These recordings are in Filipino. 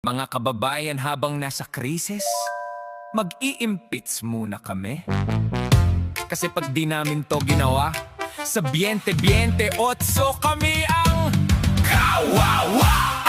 Mga kababayan, habang nasa krisis, mag-i-impeach muna kami. Kasi pag di namin to ginawa, sa 2028 kami ang kawawa!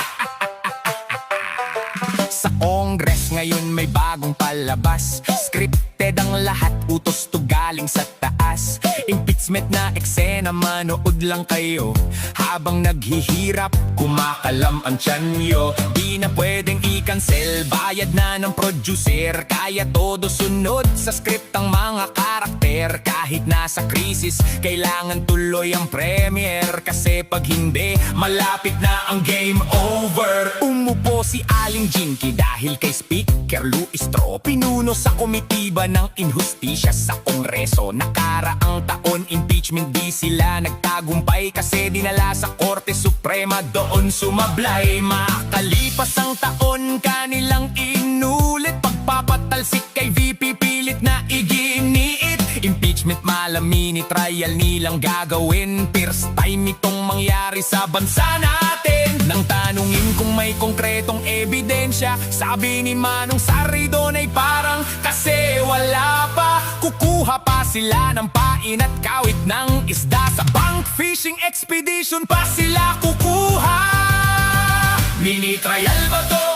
Sa Congress ngayon may bagong palabas. Scripted ang lahat, utos to galing sa taas. Impeachment na eksena, manood lang kayo. Habang naghihirap, kumakalam ang tiyan nyo. Di na pwedeng i-cancel, bayad na ng producer. Kaya todo sunod sa script ang mga karakter. Kahit nasa krisis, kailangan tuloy ang premiere. Kasi pag hindi, malapit na ang game over. Umupo si Aling Jinky dahil kay Speaker Luis Tro. Pinuno sa komitiba ng inhustisya sa Kongreso. Nakaraang taon, impeachment di sila nagtagumpay. Kasi dinala sa Korte Suprema, doon sumablay. Makalipas ang taon, kanilang inulit. Pagpapatalsik kay VP, pilit na iginiit. Impeachment malamini, trial nilang gagawin. First time itong mangyari sa bansa natin. Nang tanungin kung may konkretong ebidensya, sabi ni Manong Sari doon ay parang kasi wala pa. Kukuha pa sila ng pain at kawit ng isda. Sa bank fishing expedition pa sila kukuha. Mini trial ba to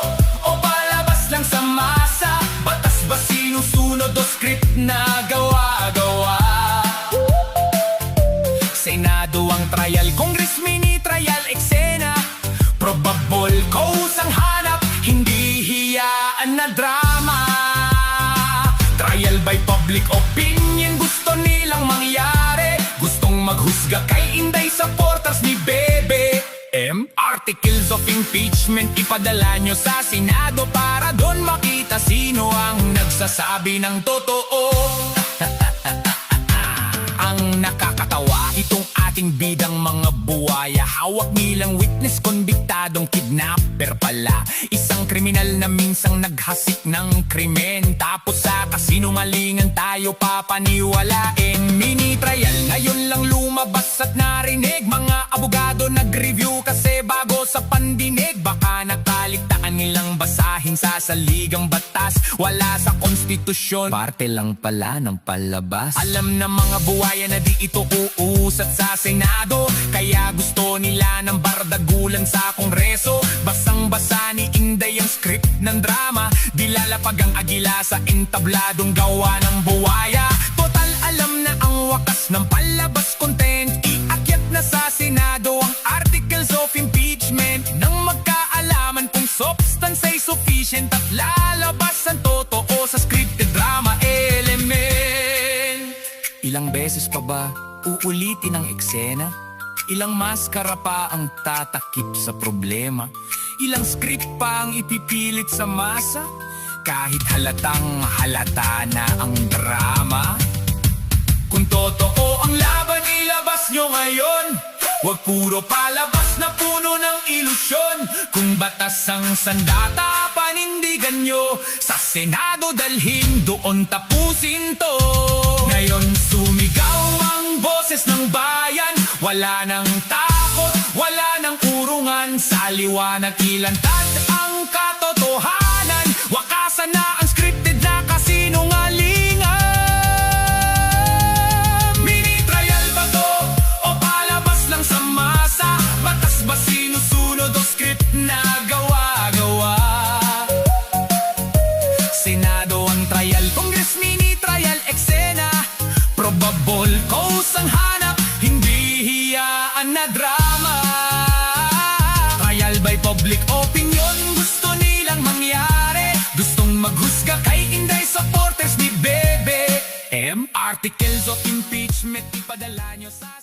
o palabas lang sa masa? Batas ba sinusunod o script na gawa-gawa? Senado ang trial, Congress mini trial eksena. Probable cause ang hanap, hindi hiyaan na drama. Trial by public opinion, gusto nilang mangyari. Gustong maghusga kay Inday supporters ni BBM. Articles of impeachment ipadala nyo sa Senado para doon makita sino ang nagsasabi ng totoo. Ang nakakatawa, itong ating bidang mga buwaya, hawak nilang witness, konbiktadong kidnapper pala. Isang kriminal na minsang naghasik ng krimen. Tapos sa kasinungalingan tayo papaniwalain. Mini trial, ngayon lang lumabas at narinig. Mga abogado nag-review kasi bago sa pandinig. Baka nakaligtaan nilang basahin sa saligang batas. Wala sa konstitusyon, parte lang pala ng palabas. Alam na mga buwaya na di ito uusat sa Senado. Kaya gusto nila ng bardagulan sa Kongreso. Basang-basa ni Inday ang script ng drama. Dilalapag ang agila sa entabladong gawa ng buwaya. Total alam na ang wakas ng palabas content. Iakyat na sa Senado ang articles of impeachment. Nang magkaalaman kung substance ay sufficient at lalabas ang totoo sa scripted drama element. Ilang beses pa ba uulitin ang eksena? Ilang maskara pa ang tatakip sa problema? Ilang script pa ang ipipilit sa masa? Kahit halatang halata na ang drama. Kung totoo ang laban, ilabas nyo ngayon. Huwag puro palabas na puno ng ilusyon. Kung batas ang sandata, panindigan nyo. Sa Senado dalhin, doon tapusin to. Ngayon sumigaw ang boses ng bayan. Wala nang takot, wala nang urungan. Sa liwanag ilantad ang katotohanan. Wakasan na ang scripted na kasinungalingan. Mini trial ba to o palabas lang sa masa? Batas ba sinusunod o script na gawa-gawa? Senado ang trial, Congress mini trial eksena. Probable cause ang hanap, hindi hiyaan na drama. Trial by public opinion, gusto nilang mangyari. Gustong maghusga kay Inday supporters ni BBM. Articles of impeachment ipadala nyo sa